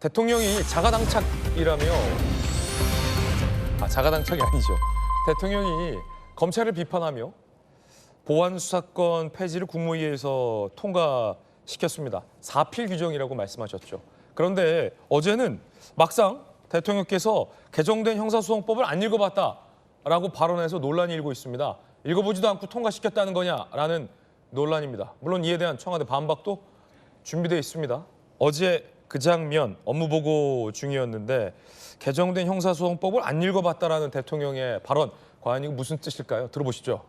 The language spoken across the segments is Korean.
대통령이 자가당착이라며 자가당착이 아니죠. 대통령이 검찰을 비판하며 보안수사권 폐지를 국무회의에서 통과시켰습니다. 4필 규정이라고 말씀하셨죠. 그런데 어제는 막상 대통령께서 개정된 형사소송법을 안 읽어봤다라고 발언해서 논란이 일고 있습니다. 읽어보지도 않고 통과시켰다는 거냐라는 논란입니다. 물론 이에 대한 청와대 반박도 준비되어 있습니다. 어제 그 장면 업무보고 중이었는데 개정된 형사소송법을 안 읽어봤다라는 대통령의 발언, 과연 이거 무슨 뜻일까요? 들어보시죠.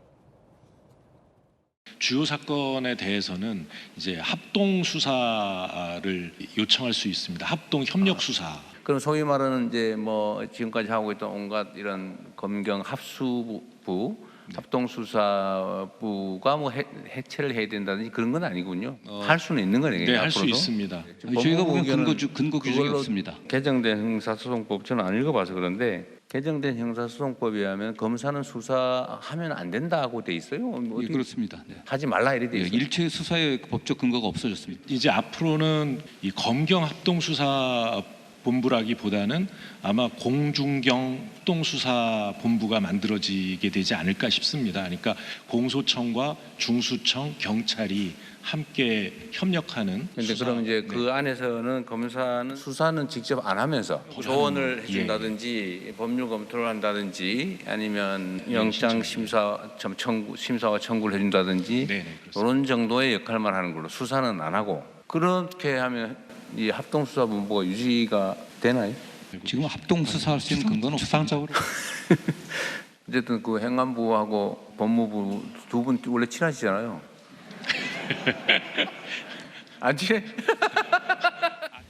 주요 사건에 대해서는 이제 합동 수사를 요청할 수 있습니다. 합동 협력 수사. 그럼 소위 말하는 이제 뭐 지금까지 하고 있던 온갖 이런 검경 합수부, 합동수사부가 뭐 해체를 해야 된다든지 그런 건 아니군요. 할 수는 있는 거네요. 네, 할 수 있습니다. 저희가 보기에는 근거 규정이 없습니다. 개정된 형사소송법 저는 안 읽어봐서 그런데 개정된 형사소송법에 의하면 검사는 수사하면 안 된다고 돼 있어요. 예, 그렇습니다. 네. 하지 말라 이래 돼 예, 있어요. 일체 수사의 법적 근거가 없어졌습니다. 이제 앞으로는 이 검경 합동수사 본부라기보다는 아마 공중경 합동수사본부가 만들어지게 되지 않을까 싶습니다. 그러니까 공소청과 중수청, 경찰이 함께 협력하는. 그런데 그럼 이제 그 안에서는 검사는 수사는 직접 안 하면서 조언을 해준다든지 법률 검토를 한다든지 아니면 영장 심사와 청구를 해준다든지 이런 정도의 역할만 하는 걸로 수사는 안 하고 그렇게 하면 이 합동수사본부가 유지가 되나요? 지금 합동 수사할 수 있는 근거는 추상적으로. 어쨌든 그 행안부하고 법무부 두 분 원래 친하시잖아요. 안 친해?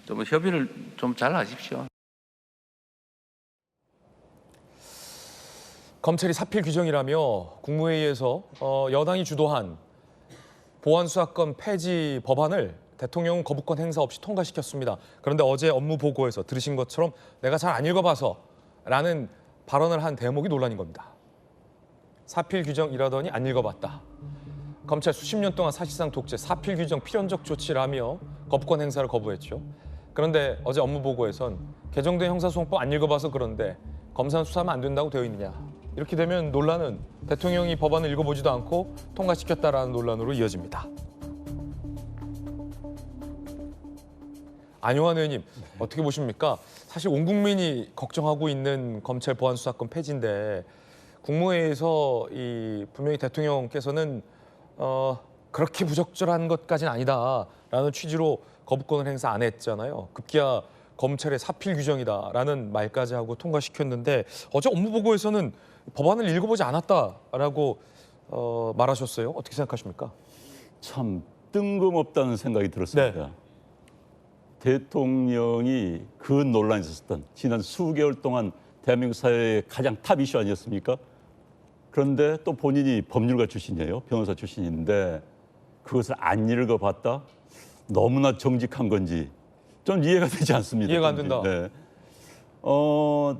좀 협의를 좀 잘 하십시오. 검찰이 4필 규정이라며 국무회의에서 여당이 주도한 보안수사권 폐지 법안을 대통령은 거부권 행사 없이 통과시켰습니다. 그런데 어제 업무 보고에서 들으신 것처럼 내가 잘 안 읽어봐서 라는 발언을 한 대목이 논란인 겁니다. 4필 규정이라더니 안 읽어봤다. 검찰 수십 년 동안 사실상 독재, 4필 규정 필연적 조치라며 거부권 행사를 거부했죠. 그런데 어제 업무 보고에선 개정된 형사소송법 안 읽어봐서 그런데 검사는 수사하면 안 된다고 되어 있느냐. 이렇게 되면 논란은 대통령이 법안을 읽어보지도 않고 통과시켰다라는 논란으로 이어집니다. 안용환 의원님, 어떻게 보십니까? 사실 온 국민이 걱정하고 있는 검찰 보안수사권 폐지인데 국무회의에서 분명히 대통령께서는 그렇게 부적절한 것까지는 아니다라는 취지로 거부권을 행사 안 했잖아요. 급기야 검찰의 4필 규정이다라는 말까지 하고 통과시켰는데 어제 업무보고에서는 법안을 읽어보지 않았다라고 말하셨어요. 어떻게 생각하십니까? 참 뜬금없다는 생각이 들었습니다. 네. 대통령이 그 논란이 있었던 지난 수개월 동안 대한민국 사회의 가장 탑 이슈 아니었습니까? 그런데 또 본인이 법률가 출신이에요. 변호사 출신인데 그것을 안 읽어봤다? 너무나 정직한 건지 좀 이해가 되지 않습니다. 이해가 안 된다. 네.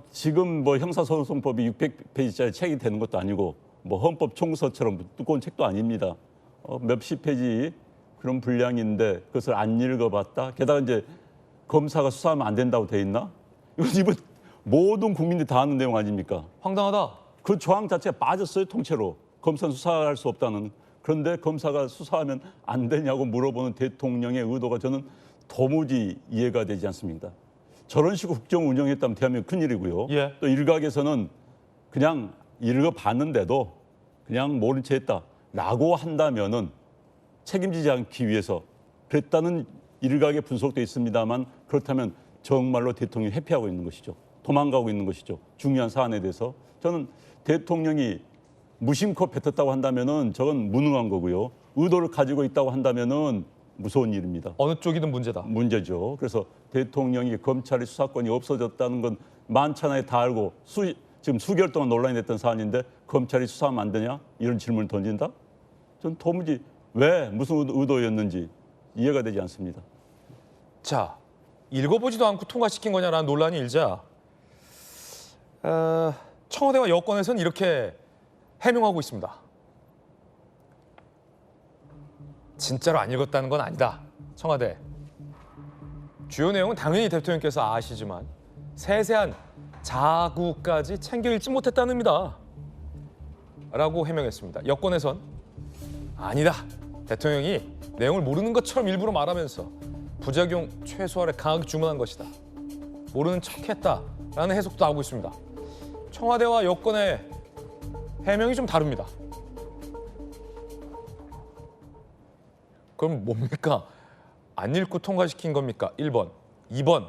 지금 뭐 형사소송법이 600페이지짜리 책이 되는 것도 아니고 뭐 헌법 총서처럼 두꺼운 책도 아닙니다. 몇십 페이지 그런 분량인데 그것을 안 읽어봤다. 게다가 이제 검사가 수사하면 안 된다고 돼 있나? 이건 모든 국민들이 다 아는 내용 아닙니까? 황당하다. 그 조항 자체가 빠졌어요, 통째로. 검사는 수사할 수 없다는. 그런데 검사가 수사하면 안 되냐고 물어보는 대통령의 의도가 저는 도무지 이해가 되지 않습니다. 저런 식으로 국정 운영했다면 대한민국 큰일이고요. 예. 또 일각에서는 그냥 읽어봤는데도 그냥 모른 채 했다라고 한다면은 책임지지 않기 위해서 그랬다는 일각의 분석도 있습니다만 그렇다면 정말로 대통령이 회피하고 있는 것이죠. 도망가고 있는 것이죠. 중요한 사안에 대해서. 저는 대통령이 무심코 뱉었다고 한다면은 저건 무능한 거고요. 의도를 가지고 있다고 한다면은 무서운 일입니다. 어느 쪽이든 문제다. 문제죠. 그래서 대통령이 검찰의 수사권이 없어졌다는 건 만천하에 다 알고 지금 수개월 동안 논란이 됐던 사안인데 검찰이 수사하면 안 되냐? 이런 질문을 던진다? 전 도무지 왜 무슨 의도였는지 이해가 되지 않습니다. 자, 읽어보지도 않고 통과시킨 거냐라는 논란이 일자 청와대와 여권에서는 이렇게 해명하고 있습니다. 진짜로 안 읽었다는 건 아니다. 청와대. 주요 내용은 당연히 대통령께서 아시지만 세세한 자구까지 챙겨 읽지 못했다는입니다. 라고 해명했습니다. 여권에선 아니다. 대통령이 내용을 모르는 것처럼 일부러 말하면서 부작용 최소화를 강하게 주문한 것이다. 모르는 척했다라는 해석도 나오고 있습니다. 청와대와 여권의 해명이 좀 다릅니다. 그럼 뭡니까? 안 읽고 통과시킨 겁니까? 1번. 2번.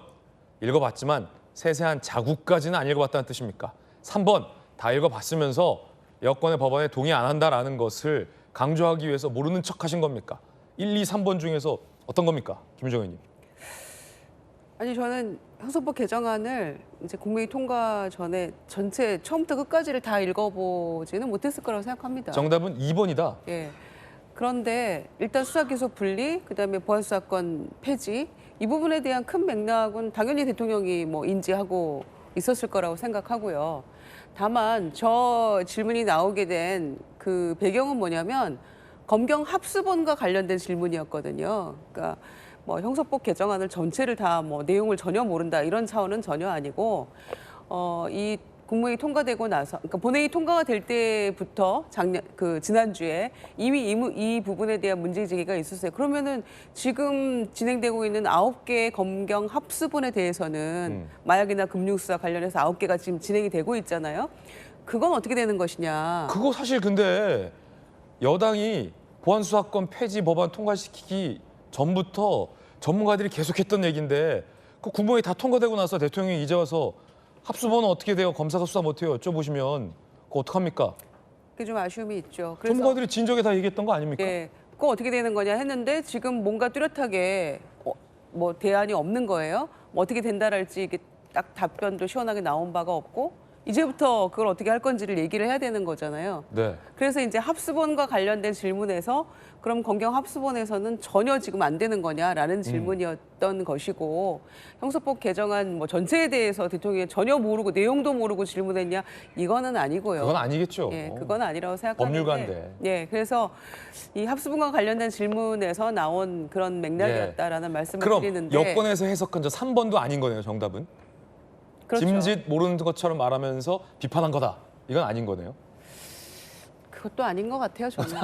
읽어봤지만 세세한 자구까지는 안 읽어봤다는 뜻입니까? 3번. 다 읽어봤으면서 여권의 법안에 동의 안 한다라는 것을 강조하기 위해서 모르는 척 하신 겁니까? 1, 2, 3번 중에서 어떤 겁니까? 김유정 의원님. 아니 저는 형사법 개정안을 이제 국무회의 통과 전에 전체 처음부터 끝까지를 다 읽어보지는 못했을 거라고 생각합니다. 정답은 2번이다. 예. 그런데 일단 수사기소 분리, 그다음에 보안수사권 폐지 이 부분에 대한 큰 맥락은 당연히 대통령이 뭐 인지하고 있었을 거라고 생각하고요. 다만 저 질문이 나오게 된 그 배경은 뭐냐면 검경 합수본과 관련된 질문이었거든요. 그러니까 뭐 형사법 개정안을 전체를 다 뭐 내용을 전혀 모른다 이런 차원은 전혀 아니고 이 국무회의 통과되고 나서 그러니까 본회의 통과가 될 때부터 지난주에 이미 이 부분에 대한 문제 제기가 있었어요. 그러면은 지금 진행되고 있는 9개의 검경 합수본에 대해서는 마약이나 금융수사 관련해서 9개가 지금 진행이 되고 있잖아요. 그건 어떻게 되는 것이냐. 그거 사실 근데 여당이 보안수사권 폐지 법안 통과시키기 전부터 전문가들이 계속했던 얘기인데 그 국무회의 다 통과되고 나서 대통령이 이제 와서 합수본은 어떻게 돼요? 검사가 수사 못해요. 여쭤보시면 그거 어떡합니까? 그게 좀 아쉬움이 있죠. 그래서 전문가들이 진작에 다 얘기했던 거 아닙니까? 예, 그거 어떻게 되는 거냐 했는데 지금 뭔가 뚜렷하게 뭐 대안이 없는 거예요. 뭐 어떻게 된다랄지 이게 딱 답변도 시원하게 나온 바가 없고 이제부터 그걸 어떻게 할 건지를 얘기를 해야 되는 거잖아요. 네. 그래서 이제 합수본과 관련된 질문에서 그럼 검경 합수본에서는 전혀 지금 안 되는 거냐라는 질문이었던 것이고 형사법 개정안 뭐 전체에 대해서 대통령이 전혀 모르고 내용도 모르고 질문했냐 이거는 아니고요. 그건 아니겠죠. 예, 그건 아니라고 생각하는데. 법률가인데. 예, 그래서 이 합수본과 관련된 질문에서 나온 그런 맥락이었다라는 말씀을 그럼 드리는데. 여권에서 해석한 저 3번도 아닌 거네요. 정답은. 그렇죠. 짐짓 모르는 것처럼 말하면서 비판한 거다. 이건 아닌 거네요. 그것도 아닌 것 같아요, 저는.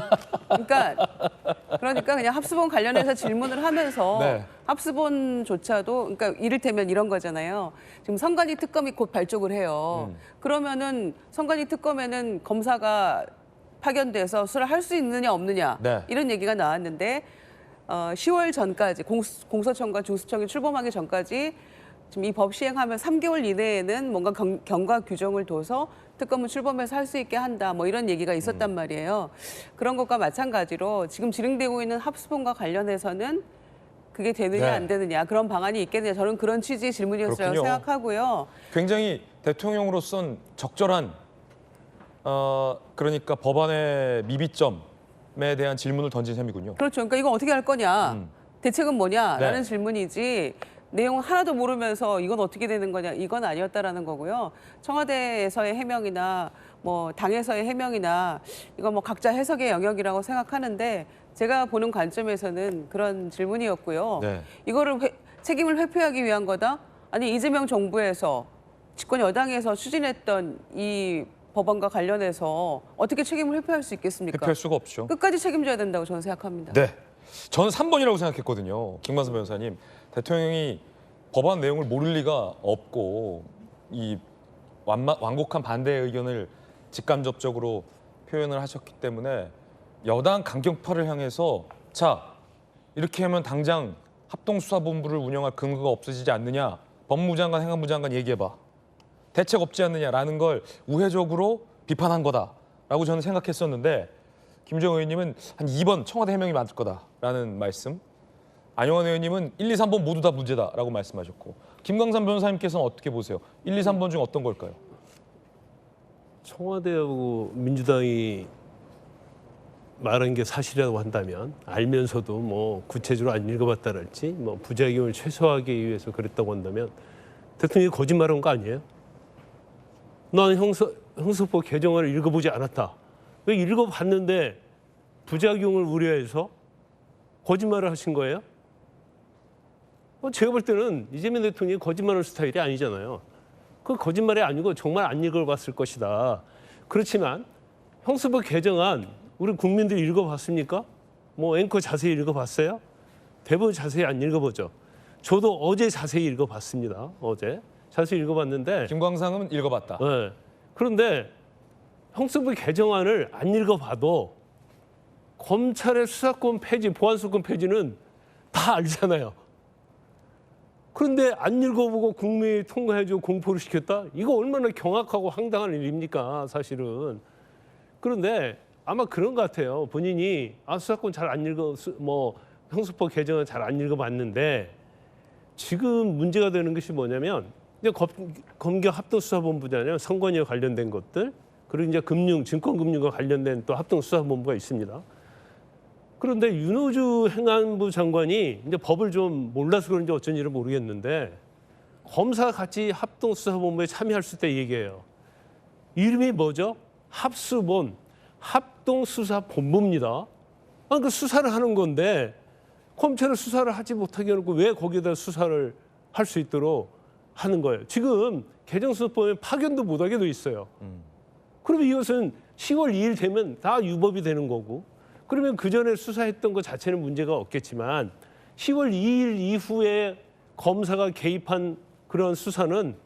그러니까 그냥 합수본 관련해서 질문을 하면서 네. 합수본조차도 그러니까 이를테면 이런 거잖아요. 지금 선관위 특검이 곧 발족을 해요. 그러면은 선관위 특검에는 검사가 파견돼서 수사를 할 수 있느냐 없느냐 네. 이런 얘기가 나왔는데 10월 전까지 공소청과 중수청이 출범하기 전까지 지금 이 법 시행하면 3개월 이내에는 뭔가 경과 규정을 둬서 특검을 출범해서 할 수 있게 한다. 뭐 이런 얘기가 있었단 말이에요. 그런 것과 마찬가지로 지금 진행되고 있는 합수본과 관련해서는 그게 되느냐 네. 안 되느냐 그런 방안이 있겠느냐 저는 그런 취지의 질문이었다고 그렇군요. 생각하고요. 굉장히 대통령으로선 적절한 그러니까 법안의 미비점에 대한 질문을 던진 셈이군요. 그렇죠. 그러니까 이거 어떻게 할 거냐 대책은 뭐냐라는 네. 질문이지 내용을 하나도 모르면서 이건 어떻게 되는 거냐 이건 아니었다라는 거고요. 청와대에서의 해명이나 뭐 당에서의 해명이나 이건 뭐 각자 해석의 영역이라고 생각하는데 제가 보는 관점에서는 그런 질문이었고요. 네. 이거를 책임을 회피하기 위한 거다? 아니 이재명 정부에서 집권 여당에서 추진했던 이 법안과 관련해서 어떻게 책임을 회피할 수 있겠습니까? 회피할 수가 없죠. 끝까지 책임져야 된다고 저는 생각합니다. 네. 저는 3번이라고 생각했거든요. 김관섭 변호사님. 대통령이 법안 내용을 모를 리가 없고 이 완곡한 반대 의견을 직간접적으로 표현을 하셨기 때문에 여당 강경파를 향해서 자 이렇게 하면 당장 합동수사본부를 운영할 근거가 없어지지 않느냐. 법무부 장관, 행안부 장관 얘기해봐. 대책 없지 않느냐라는 걸 우회적으로 비판한 거다라고 저는 생각했었는데 김정 의원님은 한 2번 청와대 해명이 맞을 거다라는 말씀. 안용환 의원님은 1, 2, 3번 모두 다 문제다라고 말씀하셨고 김광삼 변호사님께서는 어떻게 보세요? 1, 2, 3번 중 어떤 걸까요? 청와대하고 민주당이 말한 게 사실이라고 한다면 알면서도 뭐 구체적으로 안 읽어봤다랄지 뭐 부작용을 최소화하기 위해서 그랬다고 한다면 대통령이 거짓말한 거 아니에요? 나는 형사법 개정안을 읽어보지 않았다. 왜 읽어봤는데 부작용을 우려해서 거짓말을 하신 거예요? 제가 볼 때는 이재명 대통령이 거짓말하는 스타일이 아니잖아요. 그 거짓말이 아니고 정말 안 읽어봤을 것이다. 그렇지만 형사법 개정안 우리 국민들이 읽어봤습니까? 뭐 앵커 자세히 읽어봤어요? 대부분 자세히 안 읽어보죠. 저도 어제 자세히 읽어봤습니다. 어제 자세히 읽어봤는데 김광삼은 읽어봤다. 네. 그런데 형사법 개정안을 안 읽어봐도 검찰의 수사권 폐지, 보안수사권 폐지는 다 알잖아요. 그런데 안 읽어보고 국민이 통과해주고 공포를 시켰다? 이거 얼마나 경악하고 황당한 일입니까, 사실은. 그런데 아마 그런 것 같아요. 본인이 수사권 잘 안 읽어, 형사법 개정은 잘 안 읽어봤는데 지금 문제가 되는 것이 뭐냐면 이제 검경 합동수사본부잖아요. 선관위와 관련된 것들. 그리고 이제 증권금융과 관련된 또 합동수사본부가 있습니다. 그런데 윤호주 행안부 장관이 이제 법을 좀 몰라서 그런지 어쩐지는 모르겠는데 검사 같이 합동수사본부에 참여할 수 있다 얘기해요. 이름이 뭐죠? 합수본, 합동수사본부입니다. 그 수사를 하는 건데 검찰은 수사를 하지 못하게 해놓고 왜 거기에다 수사를 할 수 있도록 하는 거예요. 지금 개정수사법에 파견도 못하게 돼 있어요. 그러면 이것은 10월 2일 되면 다 유법이 되는 거고 그러면 그 전에 수사했던 것 자체는 문제가 없겠지만 10월 2일 이후에 검사가 개입한 그런 수사는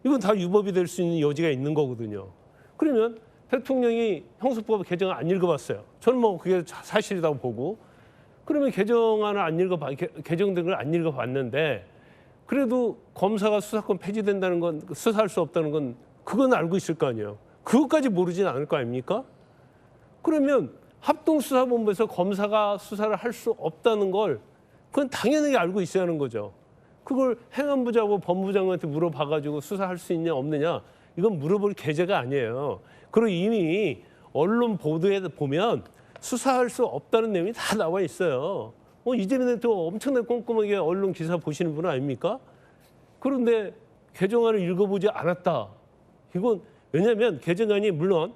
이건 다 유법이 될 수 있는 여지가 있는 거거든요. 그러면 대통령이 형사법 개정을 안 읽어봤어요. 저는 뭐 그게 사실이라고 보고 그러면 개정된 걸 안 읽어봤는데 그래도 검사가 수사권 폐지된다는 건 수사할 수 없다는 건 그건 알고 있을 거 아니에요. 그것까지 모르진 않을 거 아닙니까? 그러면 합동수사본부에서 검사가 수사를 할 수 없다는 걸 그건 당연하게 알고 있어야 하는 거죠. 그걸 행안부장하고 법무장관한테 물어봐가지고 수사할 수 있냐 없느냐 이건 물어볼 계제가 아니에요. 그리고 이미 언론 보도에 보면 수사할 수 없다는 내용이 다 나와 있어요. 이재명 대통령 엄청나게 꼼꼼하게 언론 기사 보시는 분 아닙니까? 그런데 개정안을 읽어보지 않았다. 이건 왜냐하면 개정안이 물론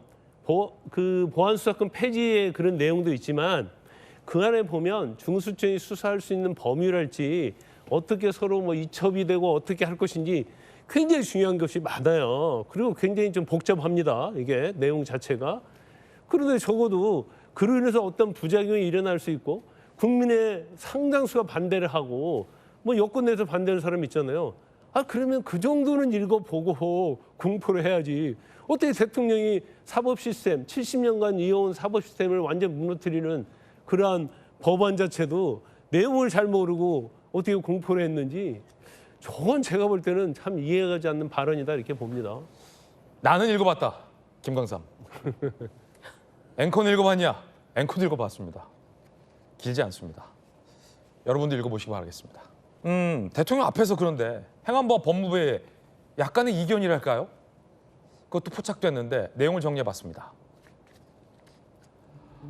보안수사권 폐지의 그런 내용도 있지만 그 안에 보면 중수청이 수사할 수 있는 범위랄지 어떻게 서로 이첩이 되고 어떻게 할 것인지 굉장히 중요한 것이 많아요. 그리고 굉장히 좀 복잡합니다. 이게 내용 자체가. 그런데 적어도 그로 인해서 어떤 부작용이 일어날 수 있고 국민의 상당수가 반대를 하고 여권 내에서 반대하는 사람 있잖아요. 그러면 그 정도는 읽어보고 공포를 해야지. 어떻게 대통령이 사법 시스템, 70년간 이어온 사법 시스템을 완전 무너뜨리는 그러한 법안 자체도 내용을 잘 모르고 어떻게 공포를 했는지 저건 제가 볼 때는 참 이해가지 않는 발언이다 이렇게 봅니다. 나는 읽어봤다. 김광삼. 앵커는 읽어봤냐? 앵커도 읽어봤습니다. 길지 않습니다. 여러분도 읽어보시기 바라겠습니다. 대통령 앞에서 그런데 행안부와 법무부의 약간의 이견이랄까요? 그것도 포착됐는데 내용을 정리해봤습니다.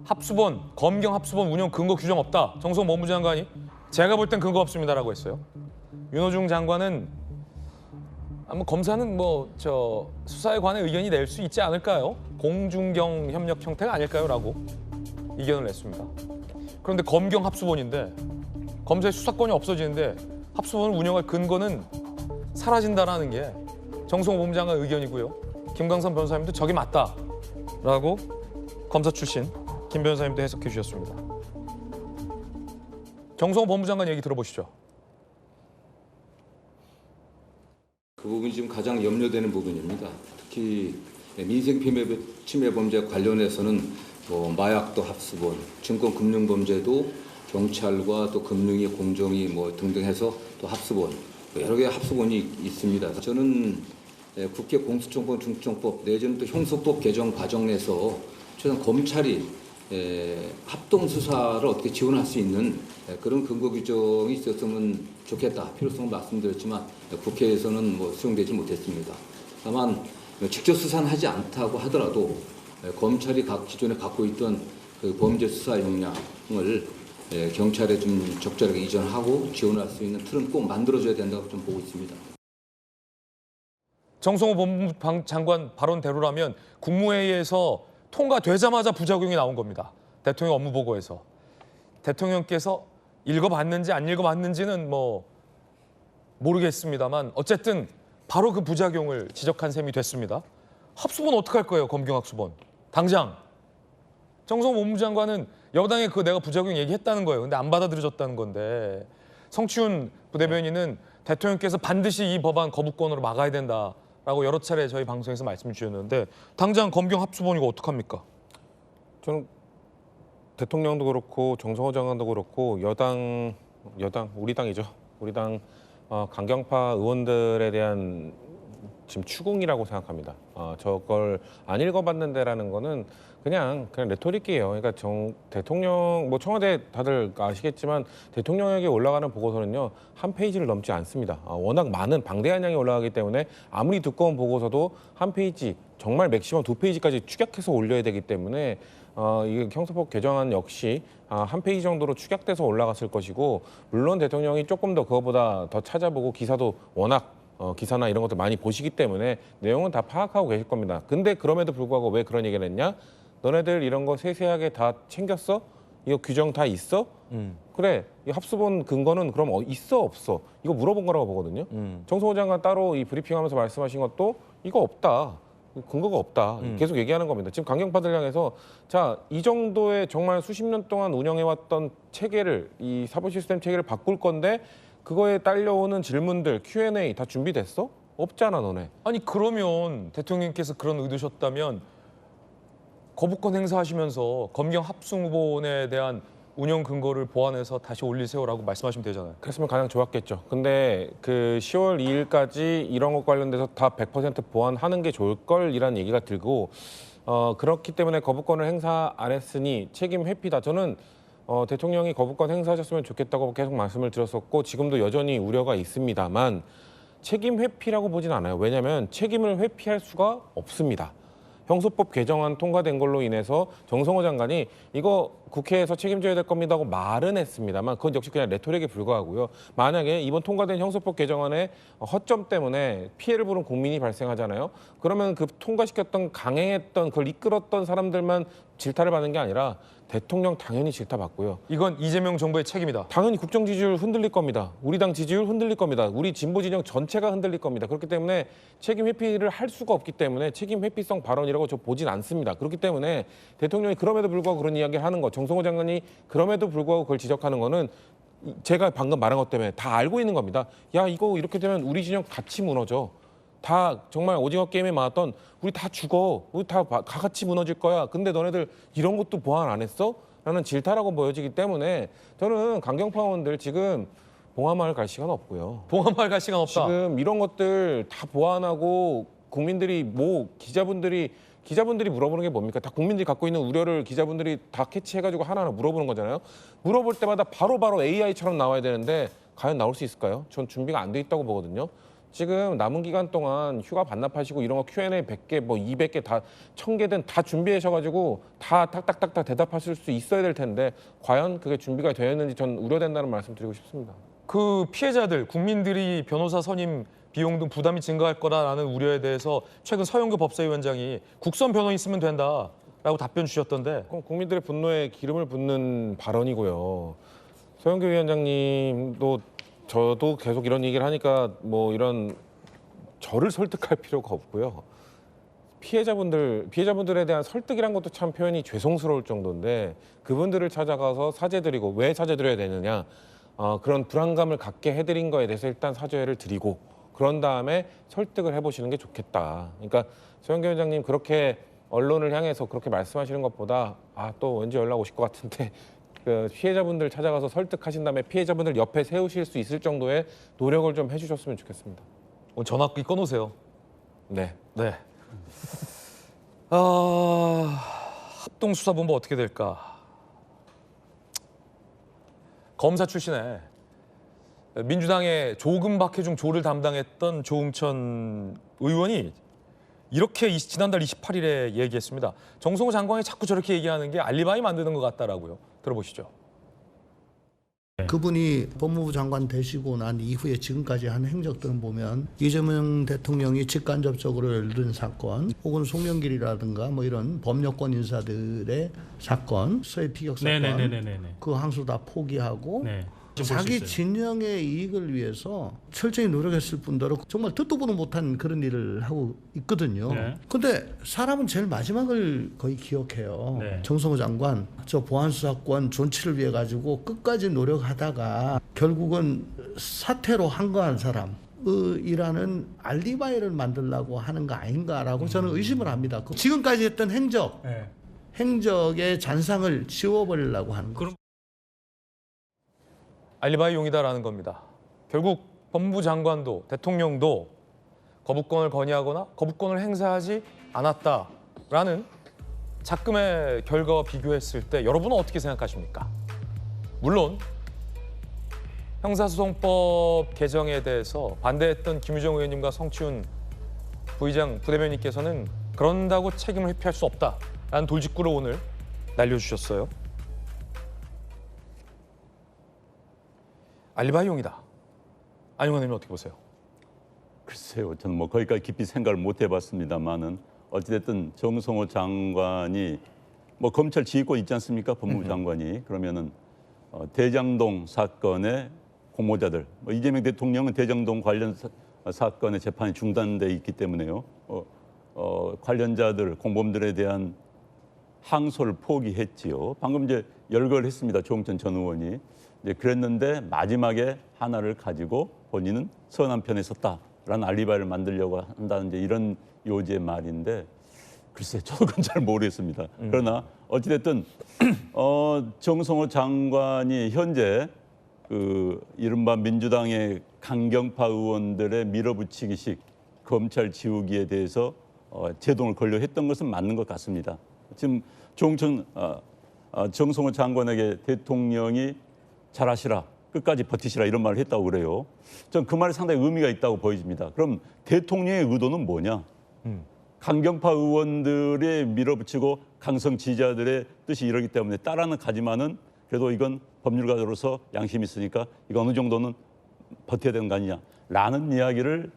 합수본, 검경 합수본 운영 근거 규정 없다. 정성호 법무부 장관이 제가 볼 땐 근거 없습니다라고 했어요. 윤호중 장관은 검사는 수사에 관해 의견이 낼 수 있지 않을까요? 공중경 협력 형태가 아닐까요?라고 이견을 냈습니다. 그런데 검경 합수본인데 검사의 수사권이 없어지는데 합수본을 운영할 근거는 사라진다라는 게 정성호 법무부 장관 의견이고요. 김광삼 변호사님도 저게 맞다라고 검사 출신 김 변호사님도 해석해 주셨습니다. 정성호 법무부 장관 얘기 들어보시죠. 그 부분이 지금 가장 염려되는 부분입니다. 특히 민생 침해 범죄 관련해서는 마약도 합수본, 증권금융범죄도 경찰과 또 금융위, 공정위 등등 해서 또 합수본, 여러 개의 합수본이 있습니다. 저는 국회 공수처법, 중수청법 내지는 또 형사법 개정 과정 내에서 최소한 검찰이 합동 수사를 어떻게 지원할 수 있는 그런 근거 규정이 있었으면 좋겠다. 필요성을 말씀드렸지만 국회에서는 수용되지 못했습니다. 다만 직접 수사는 하지 않다고 하더라도 검찰이 기존에 갖고 있던 그 범죄 수사 역량을 경찰에 좀 적절하게 이전하고 지원할 수 있는 틀은 꼭 만들어줘야 된다고 좀 보고 있습니다. 정성호 법무부 장관 발언대로라면 국무회의에서 통과되자마자 부작용이 나온 겁니다. 대통령 업무보고에서. 대통령께서 읽어봤는지 안 읽어봤는지는 모르겠습니다만 어쨌든 바로 그 부작용을 지적한 셈이 됐습니다. 합수본 어떡할 거예요, 검경 합수본. 당장. 정성호 법무부 장관은 여당에 그 내가 부작용 얘기했다는 거예요. 근데 안 받아들여졌다는 건데 성치훈 부대변인은 대통령께서 반드시 이 법안 거부권으로 막아야 된다라고 여러 차례 저희 방송에서 말씀 주셨는데 당장 검경 합수본 이거 어떡합니까? 저는 대통령도 그렇고 정성호 장관도 그렇고 여당 우리 당이죠. 우리 당 강경파 의원들에 대한 지금 추궁이라고 생각합니다. 저걸 안 읽어봤는데라는 거는 그냥 레토릭이에요. 그러니까 대통령 뭐 청와대 다들 아시겠지만 대통령에게 올라가는 보고서는요 한 페이지를 넘지 않습니다. 워낙 많은 방대한 양이 올라가기 때문에 아무리 두꺼운 보고서도 한 페이지 정말 맥시멈 2페이지까지 축약해서 올려야 되기 때문에 이 형사법 개정안 역시 한 페이지 정도로 축약돼서 올라갔을 것이고 물론 대통령이 조금 더 그거보다 더 찾아보고 기사도 워낙 기사나 이런 것들 많이 보시기 때문에 내용은 다 파악하고 계실 겁니다. 근데 그럼에도 불구하고 왜 그런 얘기를 했냐? 너네들 이런 거 세세하게 다 챙겼어? 이거 규정 다 있어? 그래, 이 합수본 근거는 그럼 있어 없어? 이거 물어본 거라고 보거든요. 정성호 장관 따로 이 브리핑하면서 말씀하신 것도 이거 없다. 근거가 없다. 계속 얘기하는 겁니다. 지금 강경파들 향해서 자, 이 정도의 정말 수십 년 동안 운영해왔던 체계를 이 사법 시스템 체계를 바꿀 건데 그거에 딸려오는 질문들 Q&A 다 준비됐어? 없잖아 너네. 아니 그러면 대통령께서 그런 의도셨다면 거부권 행사하시면서 검경 합수본에 대한 운영 근거를 보완해서 다시 올리세요라고 말씀하시면 되잖아요. 그랬으면 가장 좋았겠죠. 근데 그 10월 2일까지 이런 것 관련돼서 다 100% 보완하는 게 좋을 걸이라는 얘기가 들고 그렇기 때문에 거부권을 행사 안 했으니 책임 회피다. 저는 대통령이 거부권 행사하셨으면 좋겠다고 계속 말씀을 드렸었고 지금도 여전히 우려가 있습니다만 책임 회피라고 보진 않아요. 왜냐하면 책임을 회피할 수가 없습니다. 형소법 개정안 통과된 걸로 인해서 정성호 장관이 이거 국회에서 책임져야 될 겁니다 하고 말은 했습니다만 그건 역시 그냥 레토릭에 불과하고요. 만약에 이번 통과된 형소법 개정안의 허점 때문에 피해를 보는 국민이 발생하잖아요. 그러면 그 통과시켰던 강행했던 그걸 이끌었던 사람들만 질타를 받는 게 아니라 대통령 당연히 질타받고요. 이건 이재명 정부의 책임이다. 당연히 국정 지지율 흔들릴 겁니다. 우리 당 지지율 흔들릴 겁니다. 우리 진보 진영 전체가 흔들릴 겁니다. 그렇기 때문에 책임 회피를 할 수가 없기 때문에 책임 회피성 발언이라고 저 보진 않습니다. 그렇기 때문에 대통령이 그럼에도 불구하고 그런 이야기를 하는 거, 정성호 장관이 그럼에도 불구하고 그걸 지적하는 거는 제가 방금 말한 것 때문에 다 알고 있는 겁니다. 야, 이거 이렇게 되면 우리 진영 같이 무너져. 다 정말 오징어 게임에 맞았던 우리 다 죽어. 우리 다 같이 무너질 거야. 근데 너네들 이런 것도 보완 안 했어? 라는 질타라고 보여지기 때문에 저는 강경파원들 지금 봉하마을 갈 시간 없고요. 봉하마을 갈 시간 없다. 지금 이런 것들 다 보완하고 국민들이 기자분들이 물어보는 게 뭡니까? 다 국민들이 갖고 있는 우려를 기자분들이 다 캐치해가지고 하나하나 물어보는 거잖아요. 물어볼 때마다 바로바로 AI처럼 나와야 되는데 과연 나올 수 있을까요? 전 준비가 안 돼 있다고 보거든요. 지금 남은 기간 동안 휴가 반납하시고 이런 거 Q&A 100개, 뭐 200개, 다 1000개든 다 준비하셔가지고 다 탁탁탁탁 대답하실 수 있어야 될 텐데 과연 그게 준비가 되어 있는지 전 우려된다는 말씀 드리고 싶습니다. 그 피해자들, 국민들이 변호사 선임 비용 등 부담이 증가할 거라는 우려에 대해서 최근 서영교 법사위원장이 국선 변호인 쓰면 된다라고 답변 주셨던데 그럼 국민들의 분노에 기름을 붓는 발언이고요. 서영교 위원장님도 저도 계속 이런 얘기를 하니까 뭐 이런 저를 설득할 필요가 없고요. 피해자분들에 대한 설득이란 것도 참 표현이 죄송스러울 정도인데 그분들을 찾아가서 사죄드리고 왜 사죄드려야 되느냐 그런 불안감을 갖게 해드린 거에 대해서 일단 사죄를 드리고 그런 다음에 설득을 해보시는 게 좋겠다. 그러니까 서영교 위원장님 그렇게 언론을 향해서 그렇게 말씀하시는 것보다 또 왠지 연락 오실 것 같은데 그 피해자분들 찾아가서 설득하신 다음에 피해자분들 옆에 세우실 수 있을 정도의 노력을 좀 해주셨으면 좋겠습니다. 오늘 전화기 꺼놓으세요. 네. 네. 합동수사본부 어떻게 될까? 검사 출신에 민주당의 조금 박해중 조를 담당했던 조응천 의원이 이렇게 지난달 28일에 얘기했습니다. 정성호 장관이 자꾸 저렇게 얘기하는 게 알리바이 만드는 것 같다라고요. 들어보시죠. 그분이 법무부 장관 되시고 난 이후에 지금까지 한 행적들을 보면 이재명 대통령이 직간접적으로 열든 사건 혹은 송영길이라든가 뭐 이런 법여권 인사들의 사건, 서해 피격 사건 그 항소 다 포기하고 자기 진영의 이익을 위해서 철저히 노력했을 뿐더러 정말 듣도 보도 못한 그런 일을 하고 있거든요. 근데 사람은 제일 마지막을 거의 기억해요. 정성호 장관 저 보안수사권 존치를 위해 가지고 끝까지 노력하다가 결국은 사퇴로 한거한 사람 이라는 알리바이를 만들려고 하는 거 아닌가라고 저는 의심을 합니다. 지금까지 했던 행적의 잔상을 지워버리려고 하는 거죠. 알리바이용이다라는 겁니다. 결국 법무부 장관도 대통령도 거부권을 건의하거나 거부권을 행사하지 않았다라는 작금의 결과와 비교했을 때 여러분은 어떻게 생각하십니까? 물론 형사소송법 개정에 대해서 반대했던 김유정 의원님과 성추훈 부의장 부대변인께서는 그런다고 책임을 회피할 수 없다라는 돌직구를 오늘 날려주셨어요. 알리바이용이다. 안용환 의원님 어떻게 보세요? 글쎄요, 저는 뭐 거기까지 깊이 생각을 못 해봤습니다만은 어찌됐든 정성호 장관이 뭐 검찰 지휘권 있지 않습니까? 법무부 장관이 그러면은 대장동 사건의 공모자들, 뭐 이재명 대통령은 대장동 관련 사건의 재판이 중단돼 있기 때문에요. 관련자들, 공범들에 대한 항소를 포기했지요. 방금 이제 열거했습니다. 조홍천 전 의원이. 이제 그랬는데 마지막에 하나를 가지고 본인은 선한 편에 섰다라는 알리바이를 만들려고 한다는 이제 이런 요지의 말인데 글쎄 저도 그건 잘 모르겠습니다. 그러나 어찌됐든 정성호 장관이 현재 그 이른바 민주당의 강경파 의원들의 밀어붙이기식 검찰 지우기에 대해서 제동을 걸려 했던 것은 맞는 것 같습니다. 지금 정성호 장관에게 대통령이 잘하시라, 끝까지 버티시라 이런 말을 했다고 그래요. 전 그 말이 상당히 의미가 있다고 보여집니다. 그럼 대통령의 의도는 뭐냐? 강경파 의원들의 밀어붙이고 강성 지지자들의 뜻이 이러기 때문에 따라는 가지만은 그래도 이건 법률가로서 양심이 있으니까 이거 어느 정도는 버텨야 되는 거 아니냐라는 이야기를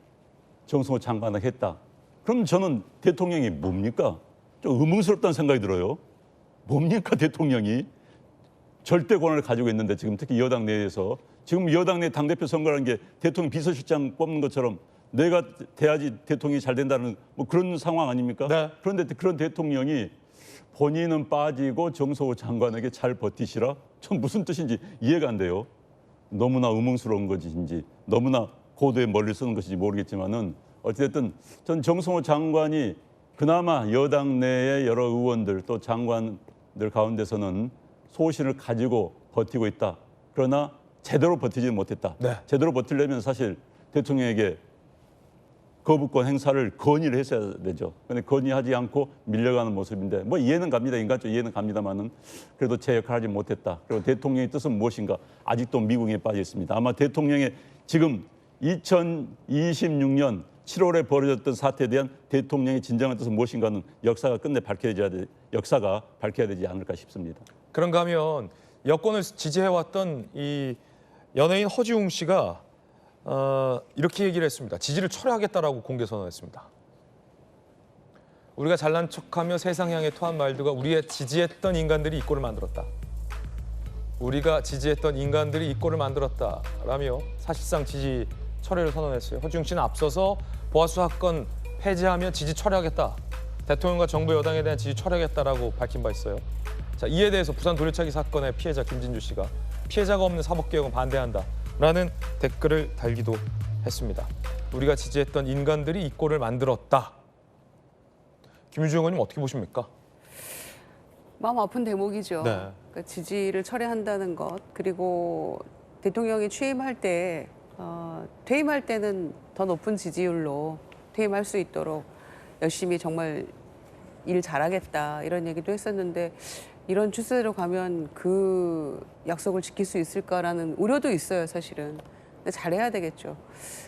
정성호 장관에게 했다. 그럼 저는 대통령이 뭡니까? 좀 의문스럽다는 생각이 들어요. 뭡니까 대통령이? 절대 권한을 가지고 있는데 지금 특히 여당 내에서 지금 여당 내 당대표 선거라는 게 대통령 비서실장 뽑는 것처럼 내가 돼야지 대통령이 잘 된다는 뭐 그런 상황 아닙니까? 네. 그런데 그런 대통령이 본인은 빠지고 정성호 장관에게 잘 버티시라? 전 무슨 뜻인지 이해가 안 돼요. 너무나 의문스러운 것인지 너무나 고도의 머리를 쓰는 것인지 모르겠지만은 어찌됐든 전 정성호 장관이 그나마 여당 내의 여러 의원들 또 장관들 가운데서는 소신을 가지고 버티고 있다. 그러나 제대로 버티지는 못했다. 네. 제대로 버티려면 사실 대통령에게 거부권 행사를 건의를 했어야 되죠. 그런데 건의하지 않고 밀려가는 모습인데 뭐 이해는 갑니다. 인간적 이해는 갑니다만은 그래도 제 역할을 하지 못했다. 그리고 대통령의 뜻은 무엇인가? 아직도 미궁에 빠져 있습니다. 아마 대통령의 지금 2026년 7월에 벌어졌던 사태에 대한 대통령의 진정한 뜻은 무엇인가는 역사가 밝혀야 되지 않을까 싶습니다. 그런가 하면 여권을 지지해왔던 이 연예인 허지웅 씨가 이렇게 얘기를 했습니다. 지지를 철회하겠다라고 공개 선언했습니다. 우리가 잘난 척하며 세상 향해 토한 말들과 우리의 지지했던 인간들이 이 꼴을 만들었다. 우리가 지지했던 인간들이 이 꼴을 만들었다라며 사실상 지지 철회를 선언했어요. 허지웅 씨는 앞서서 보아수사건 폐지하면 지지 철회하겠다. 대통령과 정부 여당에 대한 지지 철회하겠다라고 밝힌 바 있어요. 자, 이에 대해서 부산 돌려차기 사건의 피해자 김진주 씨가 피해자가 없는 사법개혁은 반대한다라는 댓글을 달기도 했습니다. 우리가 지지했던 인간들이 이 꼴을 만들었다. 김유정 의원님 어떻게 보십니까? 마음 아픈 대목이죠. 네. 그러니까 지지를 철회한다는 것, 그리고 대통령이 퇴임할 때는 더 높은 지지율로 퇴임할 수 있도록 열심히 정말 일 잘하겠다 이런 얘기도 했었는데 이런 추세로 가면 그 약속을 지킬 수 있을까라는 우려도 있어요, 사실은. 근데 잘해야 되겠죠.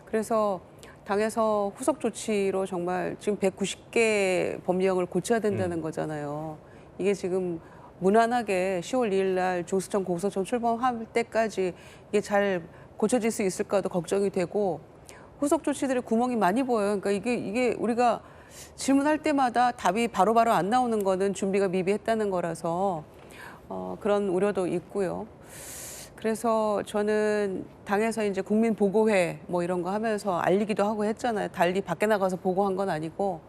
그래서 당에서 후속 조치로 정말 지금 190개 법령을 고쳐야 된다는 거잖아요. 이게 지금 무난하게 10월 2일 날 중수청 고소청 출범할 때까지 이게 잘 고쳐질 수 있을까도 걱정이 되고 후속 조치들의 구멍이 많이 보여요. 그러니까 이게 우리가 질문할 때마다 답이 바로바로 안 나오는 거는 준비가 미비했다는 거라서 그런 우려도 있고요. 그래서 저는 당에서 이제 국민 보고회 뭐 이런 거 하면서 알리기도 하고 했잖아요. 달리 밖에 나가서 보고한 건 아니고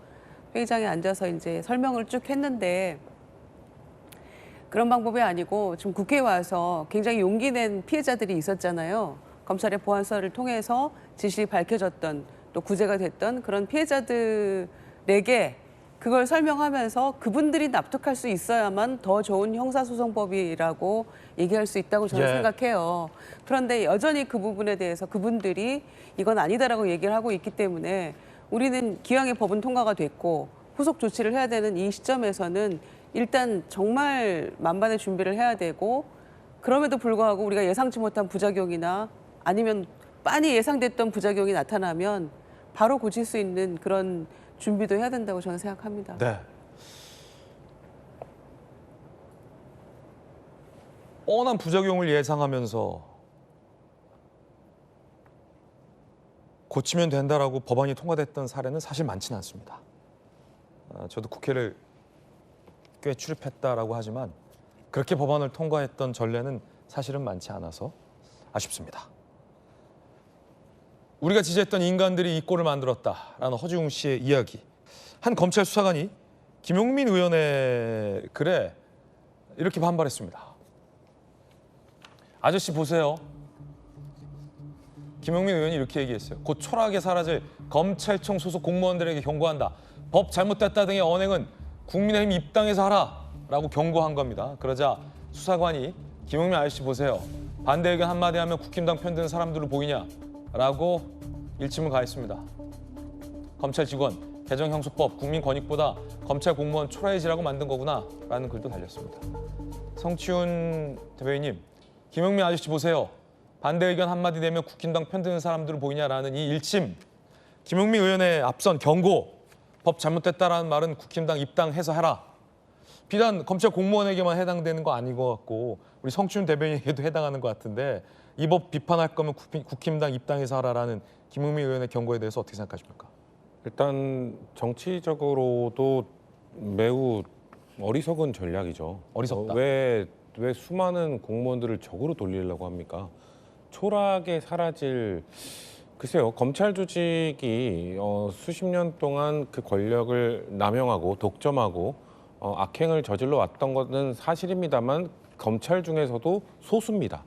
회의장에 앉아서 이제 설명을 쭉 했는데 그런 방법이 아니고 지금 국회에 와서 굉장히 용기 낸 피해자들이 있었잖아요. 검찰의 보안서를 통해서 진실이 밝혀졌던 또 구제가 됐던 그런 피해자들에게 그걸 설명하면서 그분들이 납득할 수 있어야만 더 좋은 형사소송법이라고 얘기할 수 있다고 저는 예. 생각해요. 그런데 여전히 그 부분에 대해서 그분들이 이건 아니다라고 얘기를 하고 있기 때문에 우리는 기왕에 법은 통과가 됐고 후속 조치를 해야 되는 이 시점에서는 일단 정말 만반의 준비를 해야 되고 그럼에도 불구하고 우리가 예상치 못한 부작용이나 아니면 빤히 예상됐던 부작용이 나타나면 바로 고칠 수 있는 그런 준비도 해야 된다고 저는 생각합니다. 네. 뻔한 부작용을 예상하면서 고치면 된다라고 법안이 통과됐던 사례는 사실 많지는 않습니다. 저도 국회를 꽤 출입했다라고 하지만 그렇게 법안을 통과했던 전례는 사실은 많지 않아서 아쉽습니다. 우리가 지지했던 인간들이 이 꼴을 만들었다라는 허지웅 씨의 이야기. 한 검찰 수사관이 김용민 의원의 글에 이렇게 반발했습니다. 아저씨 보세요. 김용민 의원이 이렇게 얘기했어요. 곧 초라하게 사라질 검찰청 소속 공무원들에게 경고한다. 법 잘못됐다 등의 언행은 국민의힘 입당해서 하라라고 경고한 겁니다. 그러자 수사관이 김용민 아저씨 보세요. 반대 의견 한마디 하면 국힘당 편드는 사람들로 보이냐? 라고 일침을 가했습니다. 검찰 직원, 개정형소법, 국민권익보다 검찰 공무원 초라해지라고 만든 거구나 라는 글도 달렸습니다. 성치훈 대변인님, 김용민 아저씨 보세요. 반대 의견 한마디 내면 국힘당 편드는 사람들로 보이냐라는 이 일침, 김용민 의원의 앞선 경고, 법 잘못됐다라는 말은 국힘당 입당해서 해라. 비단 검찰 공무원에게만 해당되는 거 아닌 것 같고 우리 성춘 대변인에게도 해당하는 것 같은데 이 법 비판할 거면 국힘당 입당해서 하라라는 김용민 의원의 경고에 대해서 어떻게 생각하십니까? 일단 정치적으로도 매우 어리석은 전략이죠. 어리석다. 왜 수많은 공무원들을 적으로 돌리려고 합니까? 초라하게 사라질 글쎄요. 검찰 조직이 수십 년 동안 그 권력을 남용하고 독점하고 악행을 저질러 왔던 것은 사실입니다만 검찰 중에서도 소수입니다.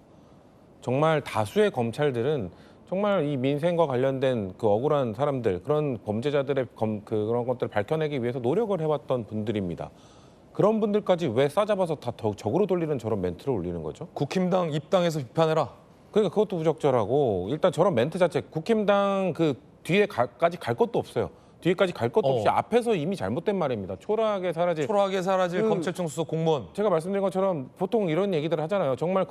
정말 다수의 검찰들은 정말 이 민생과 관련된 그 억울한 사람들, 그런 범죄자들의 그런 것들을 밝혀내기 위해서 노력을 해왔던 분들입니다. 그런 분들까지 왜 싸잡아서 다 적으로 돌리는 저런 멘트를 올리는 거죠? 국힘당 입당해서 비판해라. 그러니까 그것도 부적절하고 일단 저런 멘트 자체 국힘당 그 뒤에까지 갈 것도 없어요. 뒤에까지 갈 것도 없이 앞에서 이미 잘못된 말입니다. 초라하게 사라질 검찰청 소속 공무원. 제가 말씀드린 것처럼 보통 이런 얘기들 하잖아요. 정말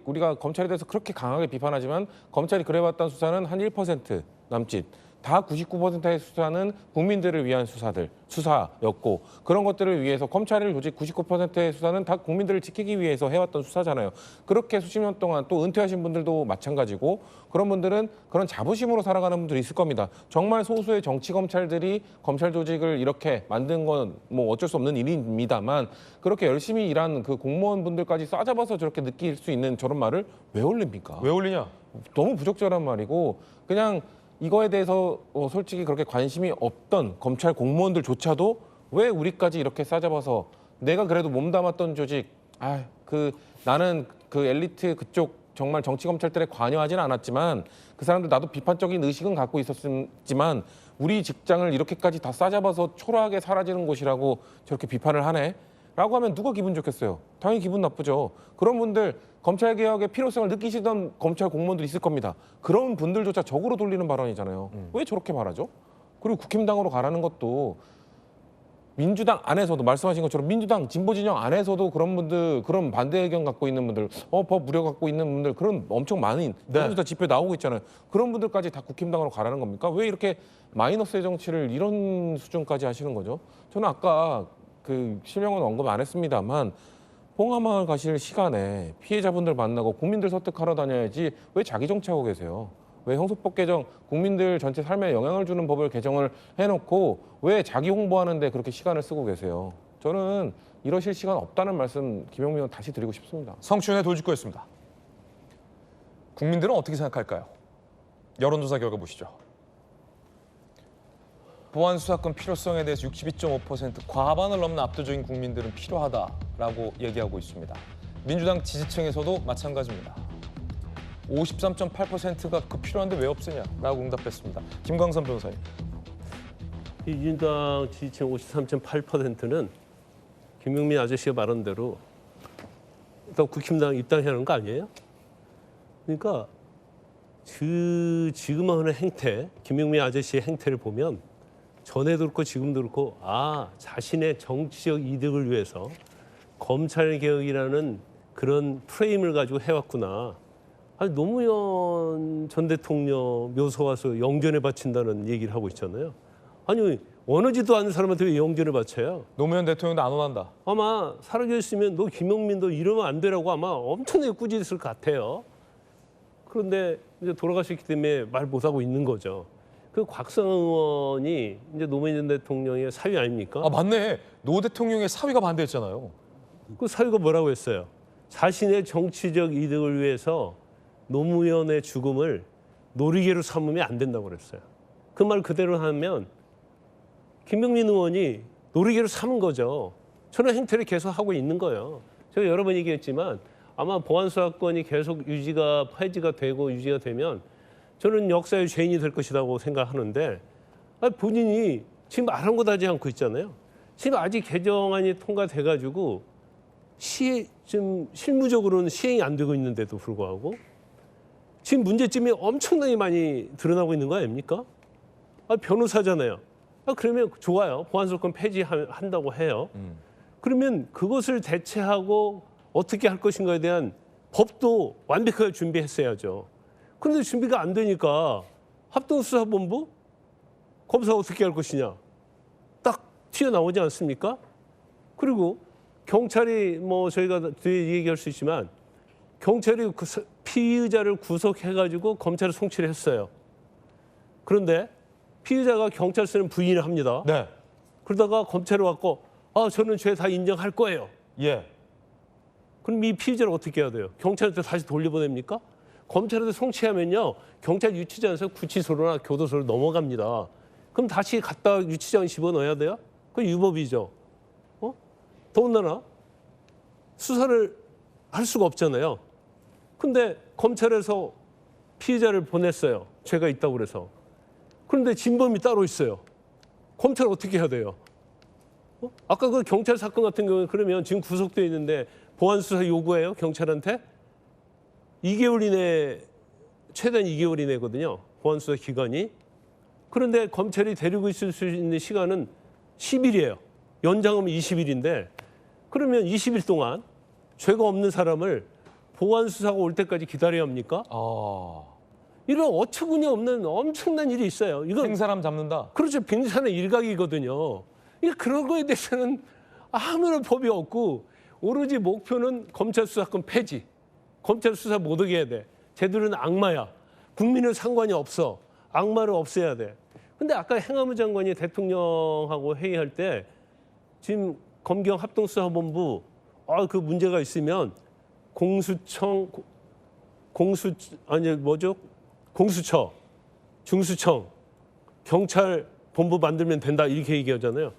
우리가 검찰에 대해서 그렇게 강하게 비판하지만 검찰이 그래왔던 수사는 한 1% 남짓. 다 99%의 수사는 국민들을 위한 수사였고 그런 것들을 위해서 검찰을 조직 99%의 수사는 다 국민들을 지키기 위해서 해왔던 수사잖아요. 그렇게 수십 년 동안 또 은퇴하신 분들도 마찬가지고 그런 분들은 그런 자부심으로 살아가는 분들이 있을 겁니다. 정말 소수의 정치 검찰들이 검찰 조직을 이렇게 만든 건 뭐 어쩔 수 없는 일입니다만 그렇게 열심히 일한 그 공무원분들까지 싸잡아서 저렇게 느낄 수 있는 저런 말을 왜 올립니까? 왜 올리냐? 너무 부적절한 말이고 그냥 이거에 대해서 솔직히 그렇게 관심이 없던 검찰 공무원들조차도 왜 우리까지 이렇게 싸잡아서 내가 그래도 몸담았던 조직, 나는 그 엘리트 그쪽 정말 정치 검찰들에 관여하지는 않았지만 그 사람들 나도 비판적인 의식은 갖고 있었지만 우리 직장을 이렇게까지 다 싸잡아서 초라하게 사라지는 곳이라고 저렇게 비판을 하네? 라고 하면 누가 기분 좋겠어요? 당연히 기분 나쁘죠. 그런 분들 검찰개혁의 필요성을 느끼시던 검찰 공무원들이 있을 겁니다. 그런 분들조차 적으로 돌리는 발언이잖아요. 왜 저렇게 말하죠? 그리고 국힘당으로 가라는 것도 민주당 안에서도 말씀하신 것처럼 민주당 진보진영 안에서도 그런 분들, 그런 반대 의견 갖고 있는 분들, 법 무려 갖고 있는 분들 그런 엄청 많은 그런 다 지표 나오고 있잖아요. 그런 분들까지 다 국힘당으로 가라는 겁니까? 왜 이렇게 마이너스의 정치를 이런 수준까지 하시는 거죠? 저는 아까 그 실명은 언급 안 했습니다만 봉하마을 가실 시간에 피해자분들 만나고 국민들 설득하러 다녀야지 왜 자기 정치하고 계세요? 왜 형소법 개정, 국민들 전체 삶에 영향을 주는 법을 개정을 해놓고 왜 자기 홍보하는데 그렇게 시간을 쓰고 계세요? 저는 이러실 시간 없다는 말씀 김용민 의원 다시 드리고 싶습니다. 성춘의 돌직구였습니다. 국민들은 어떻게 생각할까요? 여론조사 결과 보시죠. 보안 수사권 필요성에 대해서 62.5% 과반을 넘는 압도적인 국민들은 필요하다라고 얘기하고 있습니다. 민주당 지지층에서도 마찬가지입니다. 53.8%가 그 필요한데 왜 없으냐라고 응답했습니다. 김광선 변호사님. 민주당 지지층 53.8%는 김용민 아저씨가 말한 대로 일단 국힘당 입당해야 하는 거 아니에요? 그러니까 지금 하는 행태, 김용민 아저씨의 행태를 보면 전에도 그렇고 지금도 그렇고 자신의 정치적 이득을 위해서 검찰개혁이라는 그런 프레임을 가지고 해왔구나. 아니 노무현 전 대통령 묘소 와서 영전에 바친다는 얘기를 하고 있잖아요. 아니 원하지도 않는 사람한테 왜 영전을 바쳐요? 노무현 대통령도 안 원한다. 아마 살아계셨으면 너 김용민도 이러면 안 되라고 아마 엄청나게 꾸짖었을 것 같아요. 그런데 이제 돌아가셨기 때문에 말 못하고 있는 거죠. 그 곽상 의원이 이제 노무현 전 대통령의 사위 아닙니까? 아 맞네. 노 대통령의 사위가 반대했잖아요. 그 사위가 뭐라고 했어요? 자신의 정치적 이득을 위해서 노무현의 죽음을 놀이개로 삼으면 안 된다고 그랬어요. 그 말 그대로 하면 김병민 의원이 놀이개로 삼은 거죠. 저런 행태를 계속 하고 있는 거예요. 제가 여러 번 얘기했지만 아마 보안수사권이 계속 폐지가 되고 유지가 되면 저는 역사의 죄인이 될 것이라고 생각하는데 본인이 지금 아랑곳하지 않고 있잖아요. 지금 아직 개정안이 통과돼가지고 좀 실무적으로는 시행이 안 되고 있는데도 불구하고 지금 문제점이 엄청나게 많이 드러나고 있는 거 아닙니까? 변호사잖아요. 그러면 좋아요. 보안수사권 폐지한다고 해요. 그러면 그것을 대체하고 어떻게 할 것인가에 대한 법도 완벽하게 준비했어야죠. 그런데 준비가 안 되니까 합동수사본부? 검사 어떻게 할 것이냐? 딱 튀어나오지 않습니까? 그리고 경찰이 저희가 뒤에 얘기할 수 있지만 경찰이 피의자를 구속해가지고 검찰에 송치를 했어요. 그런데 피의자가 경찰서는 부인을 합니다. 네. 그러다가 검찰에 왔고 저는 죄 다 인정할 거예요. 예. 그럼 이 피의자를 어떻게 해야 돼요? 경찰한테 다시 돌려보냅니까? 검찰한테 송치하면요. 경찰 유치장에서 구치소로나 교도소로 넘어갑니다. 그럼 다시 갔다 유치장에 집어넣어야 돼요? 그건 유법이죠. 더군다나 수사를 할 수가 없잖아요. 근데 검찰에서 피의자를 보냈어요. 죄가 있다고 그래서. 그런데 진범이 따로 있어요. 검찰 어떻게 해야 돼요? 아까 그 경찰 사건 같은 경우는 그러면 지금 구속되어 있는데 보안수사 요구해요? 경찰한테? 2개월 이내, 최단 2개월 이내거든요. 보안수사 기간이. 그런데 검찰이 데리고 있을 수 있는 시간은 10일이에요. 연장하면 20일인데 그러면 20일 동안 죄가 없는 사람을 보안수사가 올 때까지 기다려야 합니까? 이런 어처구니 없는 엄청난 일이 있어요. 이건 생사람 잡는다. 그렇죠. 빙산의 일각이거든요. 그런 거에 대해서는 아무런 법이 없고 오로지 목표는 검찰 수사권 폐지. 검찰 수사 못하게 해야 돼. 쟤들은 악마야. 국민은 상관이 없어. 악마를 없애야 돼. 근데 아까 행안부 장관이 대통령하고 회의할 때 지금 검경 합동수사본부 그 문제가 있으면 공수처, 중수청, 경찰 본부 만들면 된다 이렇게 얘기하잖아요.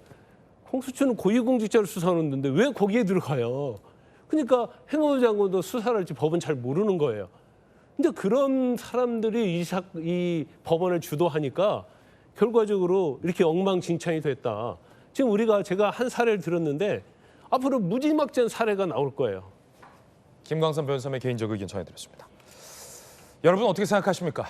공수처는 고위공직자를 수사하는데 왜 거기에 들어가요? 그러니까 행안부 장관도 수사를 할지 법은 잘 모르는 거예요. 근데 그런 사람들이 이 법원을 주도하니까 결과적으로 이렇게 엉망진창이 됐다. 지금 제가 한 사례를 들었는데 앞으로 무지막지한 사례가 나올 거예요. 김광선 변호사의 개인적 의견 전해드렸습니다. 여러분 어떻게 생각하십니까?